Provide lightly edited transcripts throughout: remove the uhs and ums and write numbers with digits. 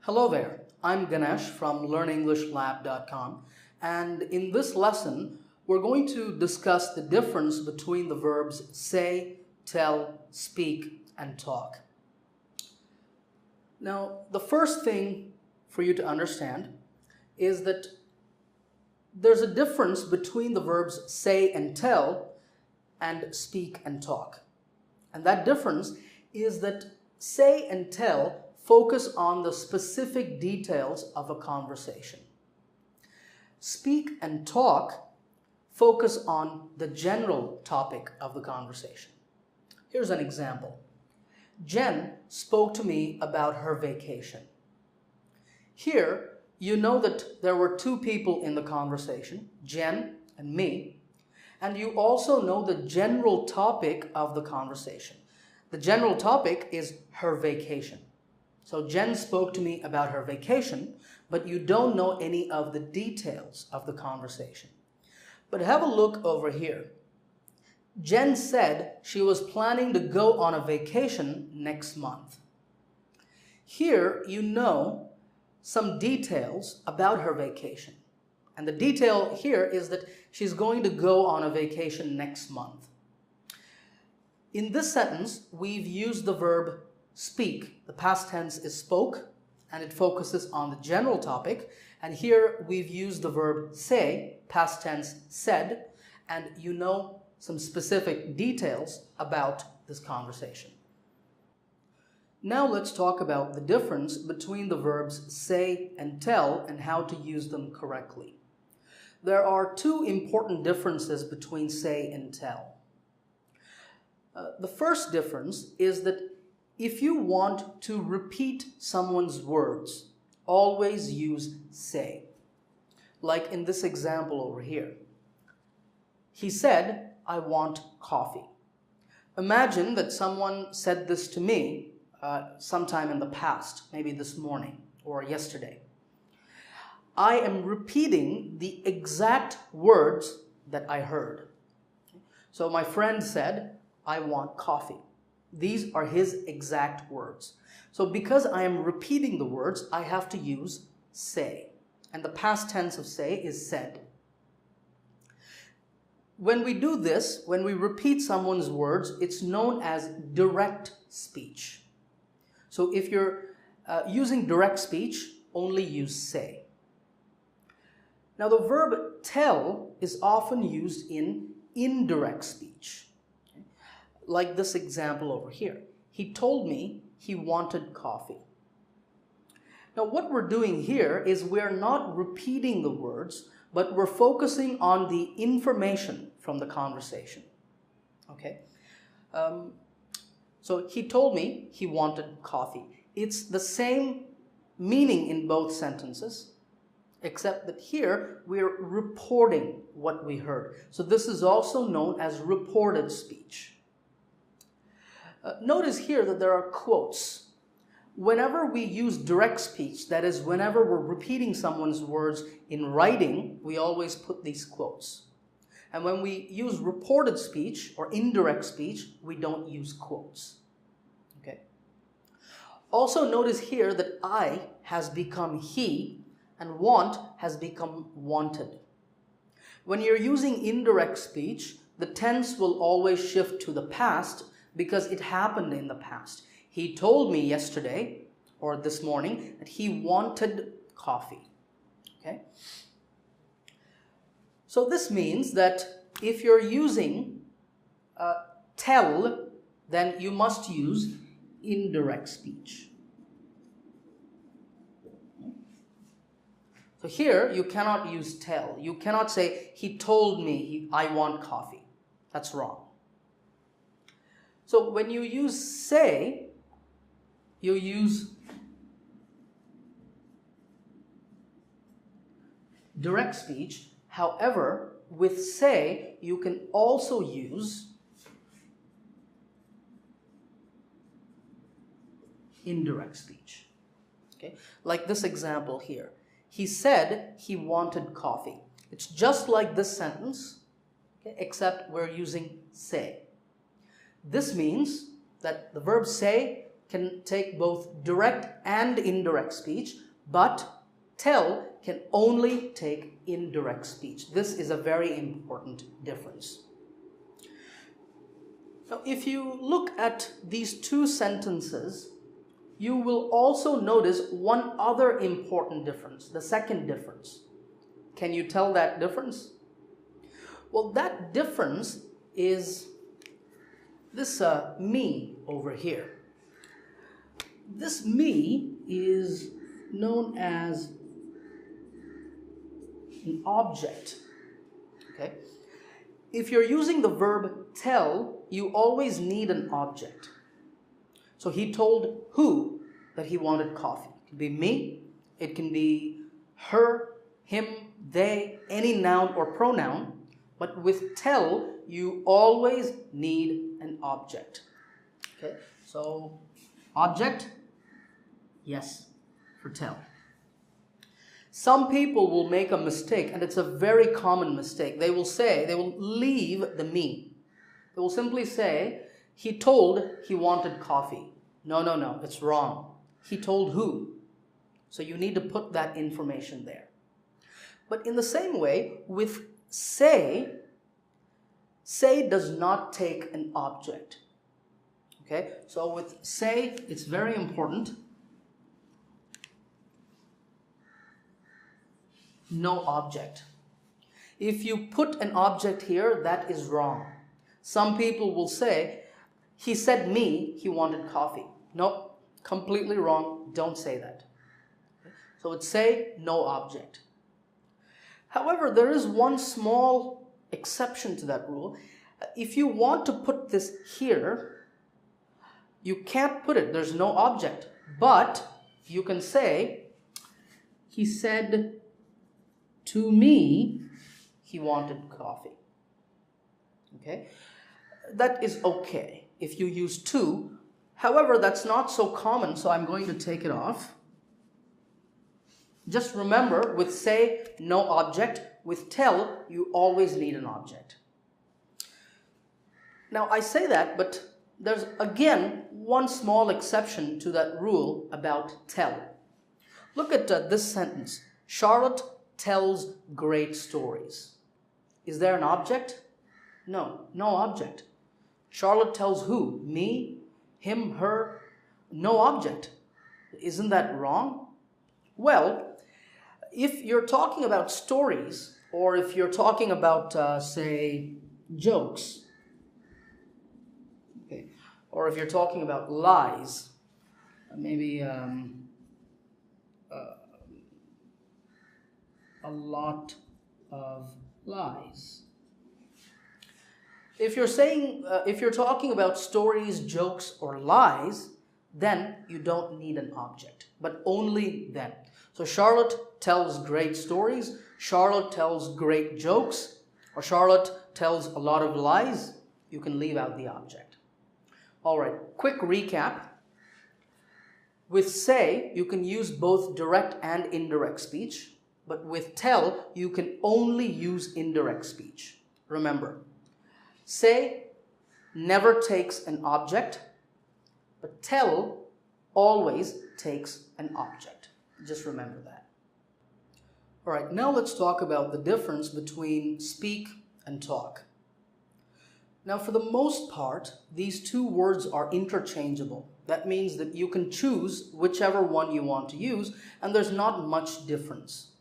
Hello there, I'm Ganesh from learnenglishlab.com, and in this lesson we're going to discuss the difference between the verbs say, tell, speak, and talk. Now, the first thing for you to understand is that there's a difference between the verbs say and tell and speak and talk. And that difference is that say and tell focus on the specific details of a conversation. Speak and talk focus on the general topic of the conversation. Here's an example. Jen spoke to me about her vacation. Here, you know that there were two people in the conversation, Jen and me, and you also know the general topic of the conversation. The general topic is her vacation. So Jen spoke to me about her vacation, but you don't know any of the details of the conversation. But have a look over here. Jen said she was planning to go on a vacation next month. Here you know some details about her vacation. And the detail here is that she's going to go on a vacation next month. In this sentence, we've used the verb speak. The past tense is spoke, and it focuses on the general topic. And here we've used the verb say, past tense said, and you know some specific details about this conversation. Now let's talk about the difference between the verbs say and tell and how to use them correctly. There are two important differences between say and tell. The first difference is that if you want to repeat someone's words, always use say. Like in this example over here. He said, "I want coffee." Imagine that someone said this to me sometime in the past, maybe this morning or yesterday. I am repeating the exact words that I heard. So my friend said, "I want coffee." These are his exact words. So because I am repeating the words, I have to use say. And the past tense of say is said. When we do this, when we repeat someone's words, it's known as direct speech. So if you're using direct speech, only use say. Now the verb tell is often used in indirect speech. Like this example over here. He told me he wanted coffee. Now what we're doing here is we're not repeating the words, but we're focusing on the information from the conversation. Okay? So he told me he wanted coffee. It's the same meaning in both sentences, except that here we're reporting what we heard. So this is also known as reported speech. Notice here that there are quotes. Whenever we use direct speech, that is, whenever we're repeating someone's words in writing, we always put these quotes. And when we use reported speech or indirect speech, we don't use quotes. Okay? Also notice here that I has become he and want has become wanted. When you're using indirect speech, the tense will always shift to the past because it happened in the past. He told me yesterday or this morning that he wanted coffee. Okay? So this means that if you're using tell, then you must use indirect speech. So here you cannot use tell. You cannot say, he told me I want coffee. That's wrong. So when you use say, you use direct speech. However, with say, you can also use indirect speech. Okay? Like this example here. He said he wanted coffee. It's just like this sentence, okay, except we're using say. This means that the verb say can take both direct and indirect speech, but tell can only take indirect speech. This is a very important difference. Now, if you look at these two sentences, you will also notice one other important difference, the second difference. Can you tell that difference? Well, that difference is this me over here. This me is known as an object. Okay? If you're using the verb tell, you always need an object. So he told who that he wanted coffee. It can be me, it can be her, him, they, any noun or pronoun. But with tell, you always need an object. Okay, so object, yes, for tell. Some people will make a mistake, and it's a very common mistake. They will leave the me. They will simply say, he told he wanted coffee. No, it's wrong. He told who? So you need to put that information there. But in the same way, with say does not take an object. Okay, so with say, it's very important. No object. If you put an object here, that is wrong. Some people will say, he said me, he wanted coffee. No, completely wrong. Don't say that. So it's say, no object. However, there is one small exception to that rule. If you want to put this here, you can't put it. There's no object. But you can say, he said to me, he wanted coffee. Okay? That is okay if you use to. However, that's not so common, so I'm going to take it off. Just remember, with say, no object. With tell, you always need an object. Now, I say that, but there's again one small exception to that rule about tell. Look at this sentence. Charlotte tells great stories. Is there an object? No object. Charlotte tells who? Me, him, her. No object. Isn't that wrong? Well, if you're talking about stories, or if you're talking about, say, jokes, okay, or if you're talking about lies, maybe a lot of lies. If you're talking about stories, jokes, or lies, then you don't need an object, but only then. So Charlotte tells great stories, Charlotte tells great jokes, or Charlotte tells a lot of lies. You can leave out the object. All right, quick recap. With say, you can use both direct and indirect speech, but with tell, you can only use indirect speech. Remember, say never takes an object, but tell always takes an object. Just remember that. All right, now let's talk about the difference between speak and talk. Now, for the most part, these two words are interchangeable. That means that you can choose whichever one you want to use, and there's not much difference.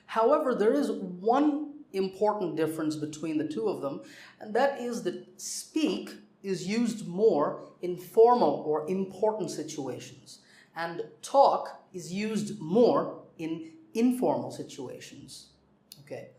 However, there is one important difference between the two of them, and that is that speak is used more in formal or important situations, and talk is used more in informal situations. Okay,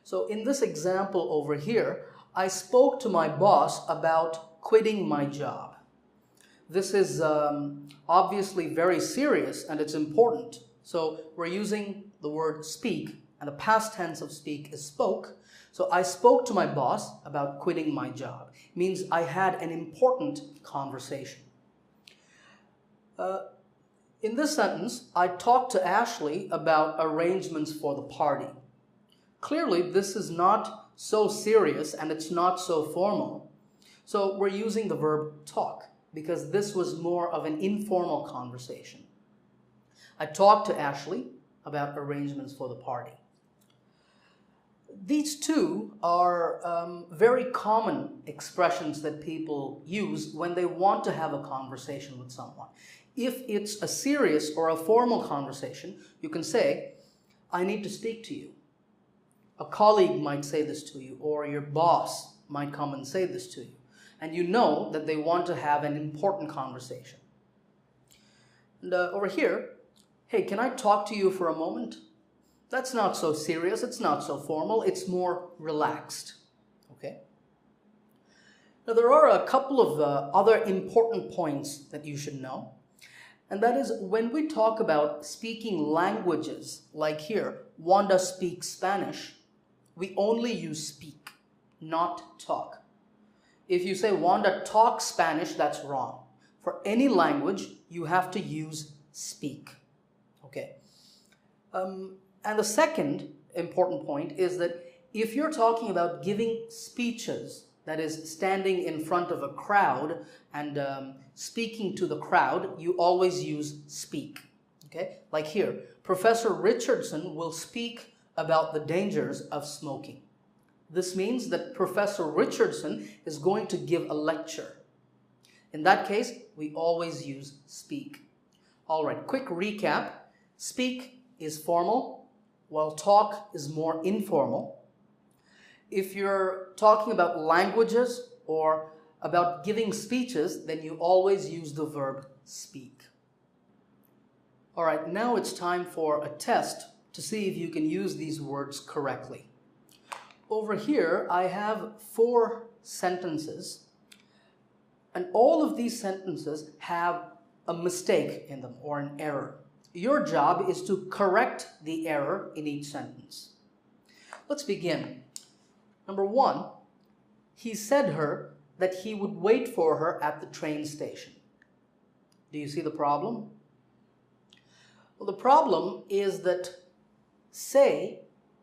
so in this example over here, I spoke to my boss about quitting my job. This is obviously very serious and it's important. So we're using the word speak, and the past tense of speak is spoke. So I spoke to my boss about quitting my job. It means I had an important conversation. In this sentence, I talked to Ashley about arrangements for the party. Clearly, this is not so serious and it's not so formal. So we're using the verb talk. because this was more of an informal conversation. I talked to Ashley about arrangements for the party. These two are very common expressions that people use when they want to have a conversation with someone. If it's a serious or a formal conversation, you can say, I need to speak to you. A colleague might say this to you, or your boss might come and say this to you. And you know that they want to have an important conversation. And over here, hey, can I talk to you for a moment? That's not so serious, it's not so formal, it's more relaxed. Okay? Now there are a couple of other important points that you should know. And that is when we talk about speaking languages, like here, Wanda speaks Spanish, we only use speak, not talk. If you say Wanda talks Spanish, that's wrong. For any language, you have to use speak. Okay? And the second important point is that if you're talking about giving speeches, that is standing in front of a crowd and speaking to the crowd, you always use speak. Okay? Like here, Professor Richardson will speak about the dangers of smoking. This means that Professor Richardson is going to give a lecture. In that case, we always use speak. All right, quick recap. Speak is formal, while talk is more informal. If you're talking about languages or about giving speeches, then you always use the verb speak. All right, now it's time for a test to see if you can use these words correctly. Over here, I have 4 sentences, and all of these sentences have a mistake in them or an error. Your job is to correct the error in each sentence. Let's begin. Number 1, he said her that he would wait for her at the train station. Do you see the problem? Well, the problem is that say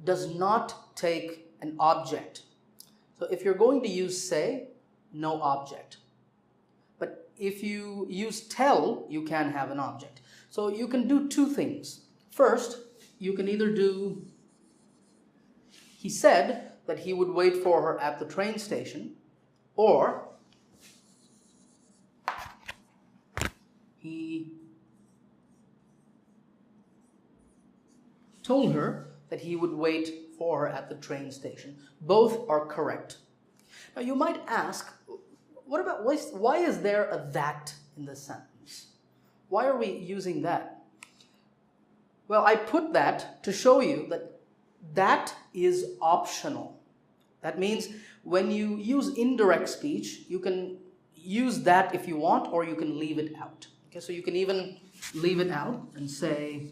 does not take an object. So if you're going to use say, no object. But if you use tell, you can have an object. So you can do 2 things. First, you can either do, he said that he would wait for her at the train station, or he told her that he would wait for her at the train station. Both are correct. Now you might ask, what about why is there a that in this sentence? Why are we using that? Well, I put that to show you that that is optional. That means when you use indirect speech, you can use that if you want, or you can leave it out. Okay, so you can even leave it out and say,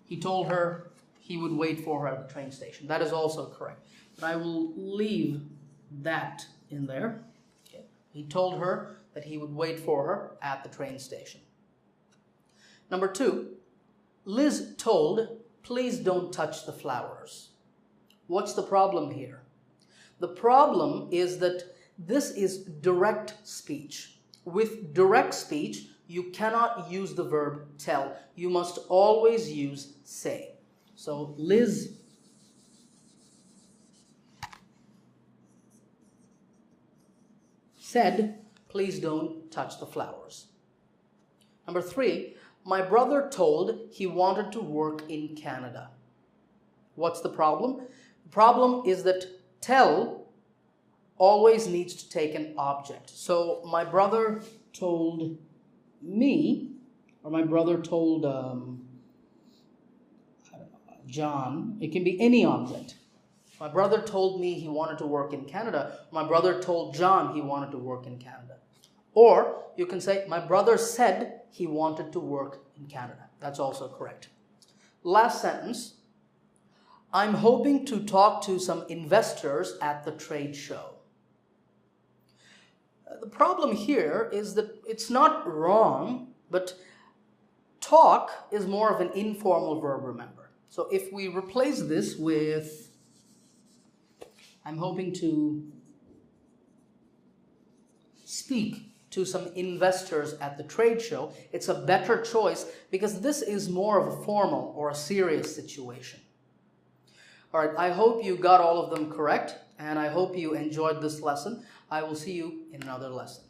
he told her he would wait for her at the train station. That is also correct. But I will leave that in there. Okay. He told her that he would wait for her at the train station. Number 2, Liz told, please don't touch the flowers. What's the problem here? The problem is that this is direct speech. With direct speech, you cannot use the verb tell. You must always use say. So Liz said, please don't touch the flowers. Number 3, my brother told he wanted to work in Canada. What's the problem? The problem is that tell always needs to take an object. So my brother told me, or my brother told John, it can be any object. My brother told me he wanted to work in Canada. My brother told John he wanted to work in Canada. Or you can say, my brother said he wanted to work in Canada. That's also correct. Last sentence, I'm hoping to talk to some investors at the trade show. The problem here is that it's not wrong, but talk is more of an informal verb, remember. So if we replace this with, I'm hoping to speak to some investors at the trade show, it's a better choice because this is more of a formal or a serious situation. All right, I hope you got all of them correct, and I hope you enjoyed this lesson. I will see you in another lesson.